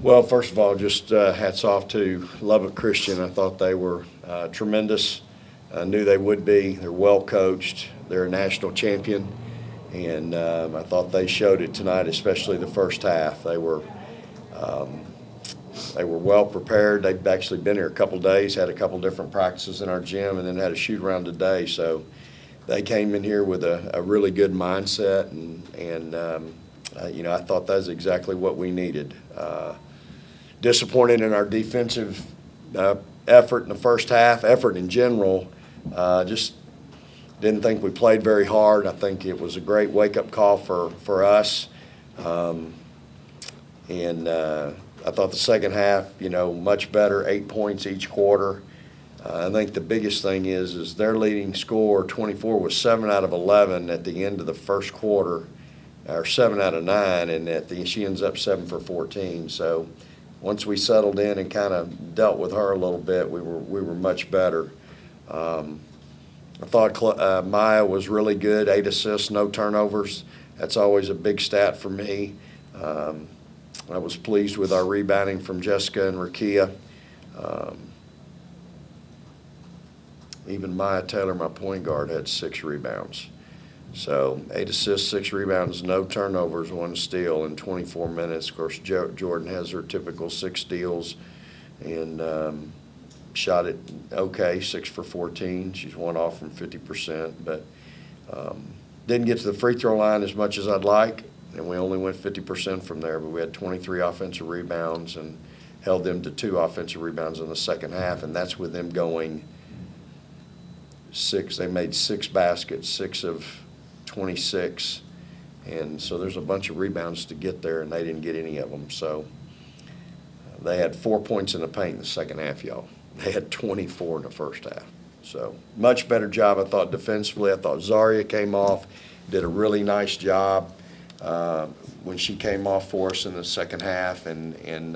Well, first of all, just hats off to Lubbock Christian. I thought they were tremendous. I knew they would be. They're well coached. They're a national champion, and I thought they showed it tonight, especially the first half. They were well prepared. They've actually been here a couple days, had a couple different practices in our gym, and then had a shoot around today. So they came in here with a really good mindset, and I thought that's exactly what we needed. Disappointed in our defensive effort in the first half, effort in general. Just didn't think we played very hard. I think it was a great wake-up call for us. I thought the second half, much better, 8 points each quarter. I think the biggest thing is their leading score, 24, was 7 out of 11 at the end of the first quarter, or 7 out of 9, and she ends up 7 for 14. So once we settled in and kind of dealt with her a little bit, we were much better. I thought Maya was really good, 8 assists, no turnovers. That's always a big stat for me. I was pleased with our rebounding from Jessica and Rakia. Even Maya Taylor, my point guard, had 6 rebounds. So 8 assists, 6 rebounds, no turnovers, 1 steal in 24 minutes. Of course, Jordan has her typical 6 steals and shot it okay, 6 for 14. She's 1 off from 50%, but didn't get to the free throw line as much as I'd like, and we only went 50% from there, but we had 23 offensive rebounds and held them to 2 offensive rebounds in the second half, and that's with them going 6. They made 6 baskets, 6 of 26, and so there's a bunch of rebounds to get there, and they didn't get any of them. So they had 4 points in the paint in the second half, y'all. They had 24 in the first half. So much better job, I thought, defensively. I thought Zaria came off, did a really nice job when she came off for us in the second half, and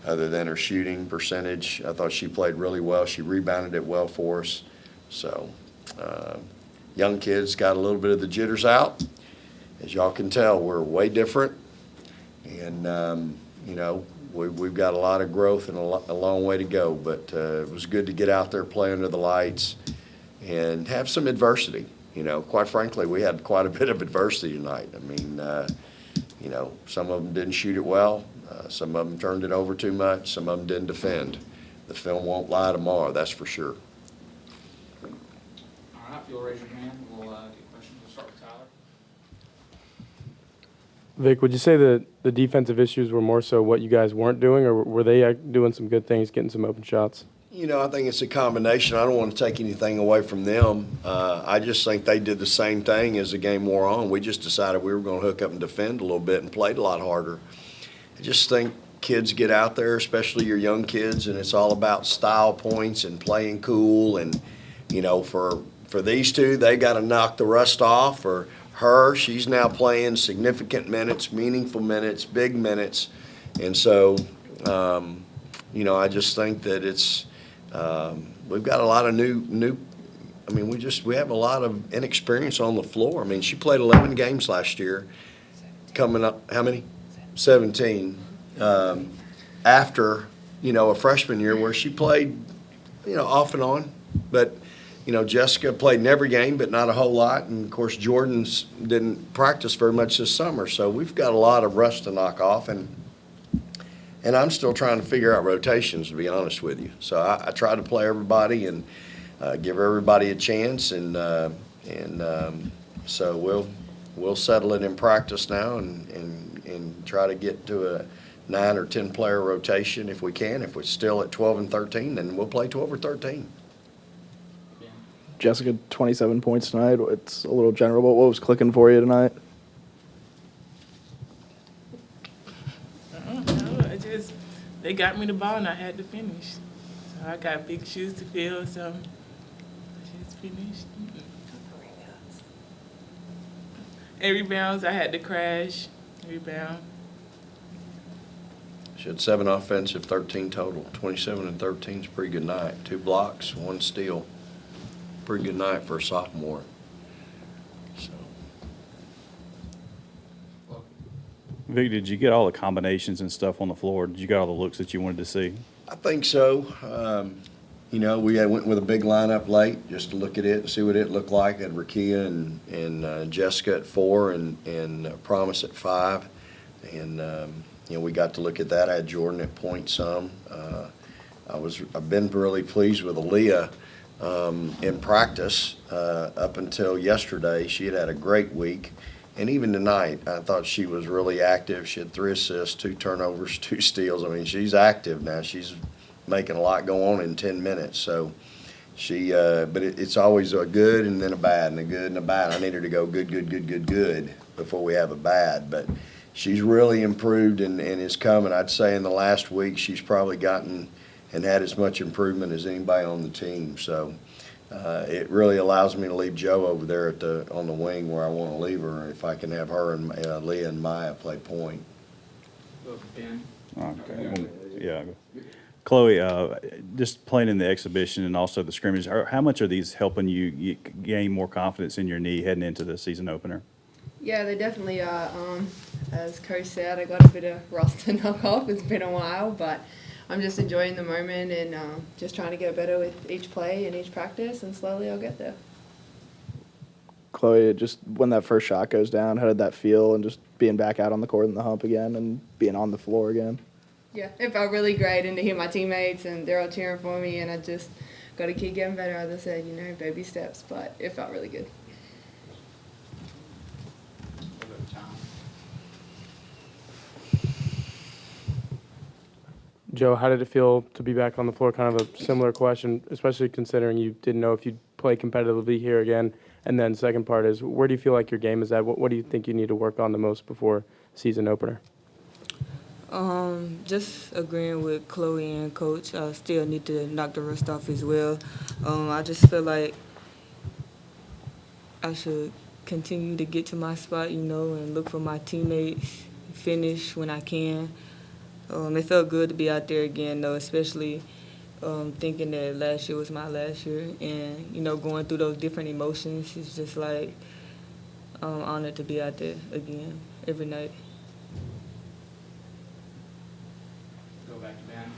other than her shooting percentage, I thought she played really well. She rebounded it well for us. So young kids got a little bit of the jitters out. As y'all can tell, we're way different, and we've got a lot of growth and a long way to go, but it was good to get out there, play under the lights, and have some adversity. Quite frankly, we had quite a bit of adversity tonight. I mean, some of them didn't shoot it well. Some of them turned it over too much. Some of them didn't defend. The film won't lie tomorrow, that's for sure. All right, if you'll raise your hand, we'll get questions. We'll start with Tyler. Vic, would you say that the defensive issues were more so what you guys weren't doing, or were they doing some good things, getting some open shots? I think it's a combination. I don't want to take anything away from them. I just think they did the same thing as the game wore on. We just decided we were going to hook up and defend a little bit and played a lot harder. I just think kids get out there, especially your young kids, and it's all about style points and playing cool. And, for these two, they got to knock the rust off. For her, she's now playing significant minutes, meaningful minutes, big minutes. And so, I just think that it's we've got a lot of new. I mean, we have a lot of inexperience on the floor. I mean, she played 11 games last year. Coming up, how many? 17. After a freshman year where she played, off and on, but. Jessica played in every game, but not a whole lot. And, of course, Jordan's didn't practice very much this summer. So we've got a lot of rust to knock off. And I'm still trying to figure out rotations, to be honest with you. So I try to play everybody and give everybody a chance. And so we'll settle it in practice now and try to get to a 9 or 10 player rotation if we can. If we're still at 12 and 13, then we'll play 12 or 13. Jessica, 27 points tonight. It's a little general, but what was clicking for you tonight? I don't know. They got me the ball and I had to finish. So I got big shoes to fill, so I just finished. And rebounds, I had to crash, rebound. She had 7 offensive, 13 total. 27 and 13 is a pretty good night. 2 blocks, 1 steal. Pretty good night for a sophomore. So. Vic, did you get all the combinations and stuff on the floor? Did you get all the looks that you wanted to see? I think so. We went with a big lineup late just to look at it and see what it looked like. Had Rakia and Jessica at 4 and Promise at 5. And, we got to look at that. I had Jordan at point some. I've been really pleased with Aliyah in practice up until yesterday. She had a great week. And even tonight, I thought she was really active. She had 3 assists, 2 turnovers, 2 steals. I mean, she's active now. She's making a lot go on in 10 minutes. So but it's always a good and then a bad and a good and a bad. I need her to go good, good, good, good, good before we have a bad. But she's really improved and is coming. I'd say in the last week, she's probably gotten and had as much improvement as anybody on the team. So it really allows me to leave Joe over there on the wing where I want to leave her if I can have her and Leah and Maya play point. Ben? Okay. Yeah. Chloe, just playing in the exhibition and also the scrimmage, how much are these helping you gain more confidence in your knee heading into the season opener? Yeah, they definitely are. As Coach said, I got a bit of rust to knock off. It's been a while, but I'm just enjoying the moment and just trying to get better with each play and each practice, and slowly I'll get there. Chloe, just when that first shot goes down, how did that feel? And just being back out on the court in the hump again and being on the floor again? Yeah, it felt really great, and to hear my teammates and they're all cheering for me, and I just got to keep getting better. As I said, baby steps, but it felt really good. We'll go to Tyler. Joe, how did it feel to be back on the floor? Kind of a similar question, especially considering you didn't know if you'd play competitively here again. And then second part is, where do you feel like your game is at? What do you think you need to work on the most before season opener? Just agreeing with Chloe and Coach. I still need to knock the rust off as well. I just feel like I should continue to get to my spot, and look for my teammates, finish when I can. It felt good to be out there again, though, especially thinking that last year was my last year. And, going through those different emotions, it's just like I'm honored to be out there again every night. Go back to Ben.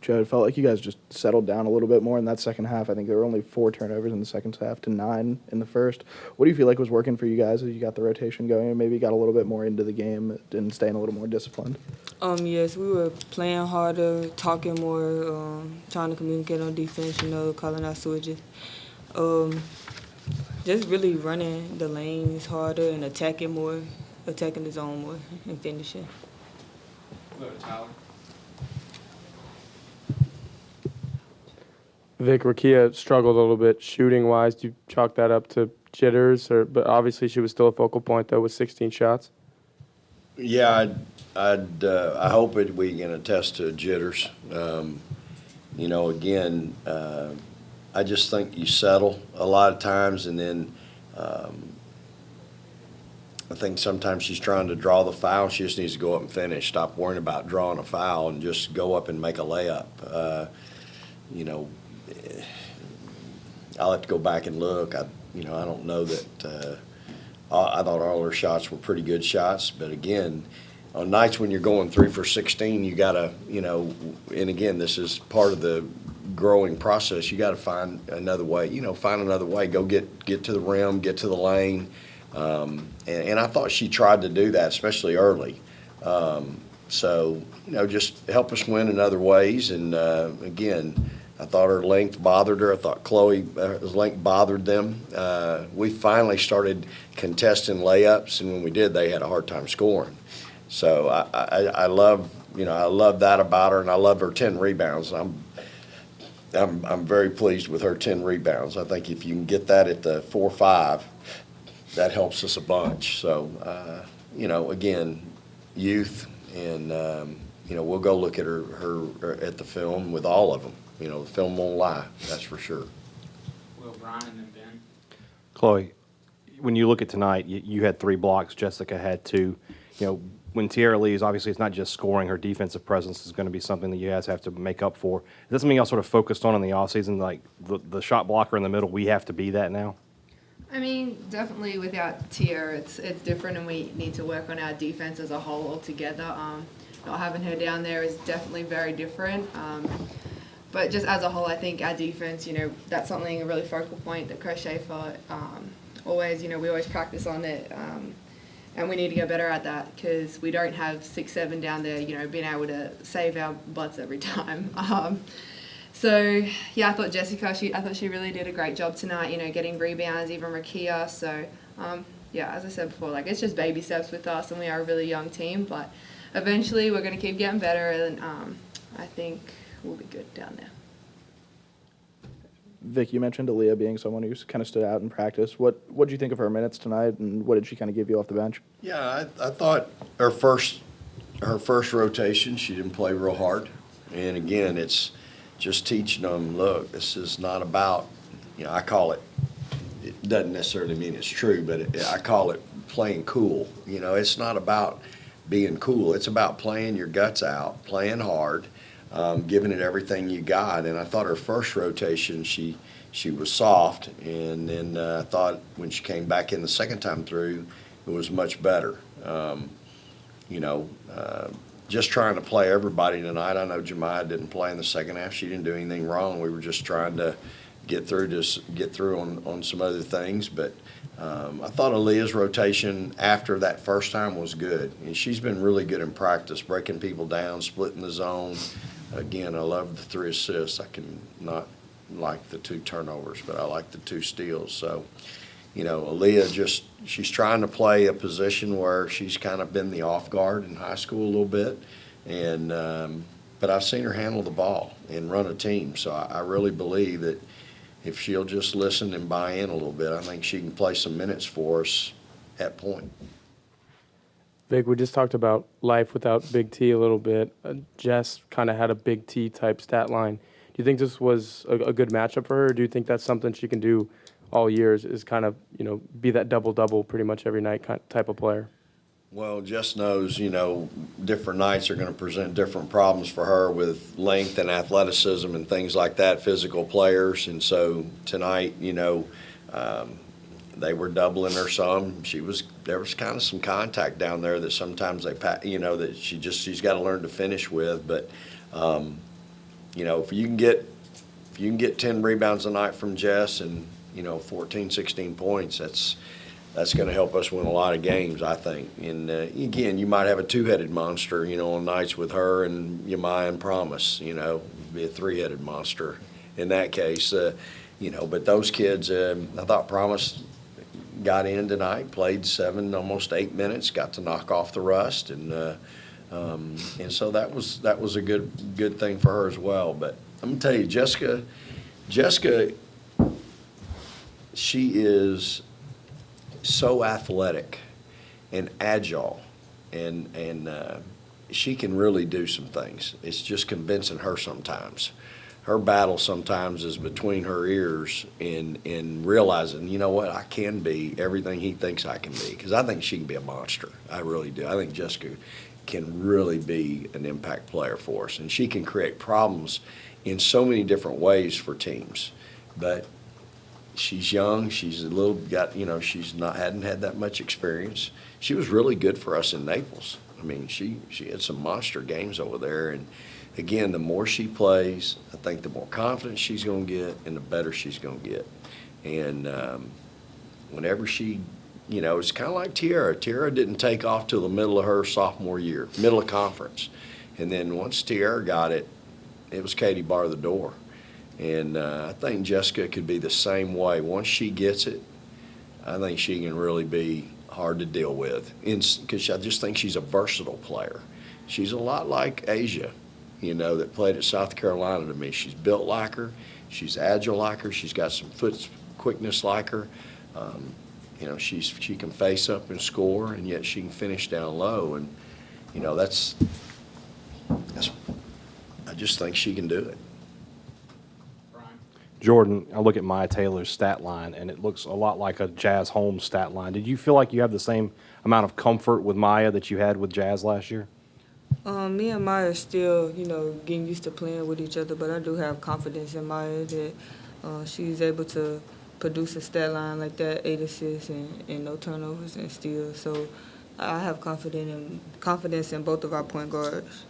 Joe, it felt like you guys just settled down a little bit more in that second half. I think there were only 4 turnovers in the second half to 9 in the first. What do you feel like was working for you guys as you got the rotation going and maybe got a little bit more into the game and staying a little more disciplined? Yes, we were playing harder, talking more, trying to communicate on defense, calling out switches. Just really running the lanes harder and attacking the zone more and finishing. We'll go to Tyler. Vic, Rakia struggled a little bit shooting-wise. Do you chalk that up to jitters? But obviously she was still a focal point, though, with 16 shots. Yeah, I hope we can attest to jitters. Again, I just think you settle a lot of times, and then I think sometimes she's trying to draw the foul. She just needs to go up and finish. Stop worrying about drawing a foul and just go up and make a layup. I'll have to go back and look. I don't know that. I thought all her shots were pretty good shots, but again, on nights when you're going 3 for 16, you gotta, and again, this is part of the growing process. You got to find another way. Find another way. Go get to the rim, get to the lane, and I thought she tried to do that, especially early. So just help us win in other ways. And again, I thought her length bothered her. I thought Chloe's length bothered them. We finally started contesting layups, and when we did, they had a hard time scoring. So I love that about her, and I love her 10 rebounds. I'm very pleased with her 10 rebounds. I think if you can get that at the 4-5, that helps us a bunch. So again, youth, and we'll go look at her at the film with all of them. The film won't lie, that's for sure. Will, Brian, and then Ben. Chloe, when you look at tonight, you had 3 blocks. Jessica had 2. When Tiara leaves, obviously it's not just scoring. Her defensive presence is going to be something that you guys have to make up for. Is that something y'all sort of focused on in the offseason, like the shot blocker in the middle? We have to be that now. I mean, definitely without Tia, it's different, and we need to work on our defense as a whole altogether. Not having her down there is definitely very different. But just as a whole, I think our defense, that's something, a really focal point that Coach Schaefer always, we always practice on it. And we need to get better at that because we don't have 6-7 down there, being able to save our butts every time. So yeah, I thought she really did a great job tonight, getting rebounds, even Rakia. So yeah, as I said before, it's just baby steps with us, and we are a really young team, but eventually we're going to keep getting better, and I think we'll be good down there. Vic, you mentioned Aliyah being someone who's kind of stood out in practice. What did you think of her minutes tonight, and what did she kind of give you off the bench? Yeah, I thought her first rotation, she didn't play real hard. And again, it's just teaching them, look, this is not about, I call it doesn't necessarily mean it's true, but I call it playing cool. It's not about being cool. It's about playing your guts out, playing hard, giving it everything you got. And I thought her first rotation, she was soft, and then I thought when she came back in the second time through, it was much better. Just trying to play everybody tonight. I know Jemiah didn't play in the second half. She didn't do anything wrong. We were just trying to get through on some other things. But I thought Aliyah's rotation after that first time was good. And she's been really good in practice, breaking people down, splitting the zone. Again, I love the 3 assists. I can not like the 2 turnovers, but I like the 2 steals. So, Aliyah she's trying to play a position where she's kind of been the off guard in high school a little bit. And but I've seen her handle the ball and run a team. So I really believe that if she'll just listen and buy in a little bit, I think she can play some minutes for us at point. Vic, we just talked about life without Big T a little bit. Jess kind of had a Big T type stat line. Do you think this was a good matchup for her? Or do you think that's something she can do all year is kind of, be that double-double pretty much every night type of player? Well, Jess knows, different nights are going to present different problems for her with length and athleticism and things like that, physical players. And so tonight, they were doubling her some. There was kind of some contact down there that sometimes that she's got to learn to finish with. But, if you can get 10 rebounds a night from Jess and, 14, 16 points, that's going to help us win a lot of games, I think. And, again, you might have a 2-headed monster, on nights with her and Yamai and Promise, be a 3-headed monster in that case. But those kids, I thought Promise got in tonight, played 7, almost 8 minutes, got to knock off the rust. And so that was a good thing for her as well. But I'm going to tell you, Jessica, she is so athletic and agile, and she can really do some things. It's just convincing her sometimes. Her battle sometimes is between her ears in realizing, what, I can be everything he thinks I can be, because I think she can be a monster. I really do. I think Jessica can really be an impact player for us, and she can create problems in so many different ways for teams. But she's young. She's a little hadn't had that much experience. She was really good for us in Naples. I mean, she had some monster games over there. And again, the more she plays, I think the more confidence she's going to get and the better she's going to get. And whenever she, it's kind of like Tiara. Tiara didn't take off till the middle of her sophomore year, middle of conference. And then once Tiara got it, it was Katie bar the door. And I think Jessica could be the same way. Once she gets it, I think she can really be hard to deal with. Because I just think she's a versatile player. She's a lot like Asia, that played at South Carolina to me. She's built like her. She's agile like her. She's got some foot quickness like her. She can face up and score, and yet she can finish down low. And, that's I just think she can do it. Jordan, I look at Maya Taylor's stat line, and it looks a lot like a Jazz Holmes stat line. Did you feel like you have the same amount of comfort with Maya that you had with Jazz last year? Me and Maya are still, getting used to playing with each other, but I do have confidence in Maya that she's able to produce a stat line like that, 8 assists and no turnovers and steals. So I have confidence in both of our point guards.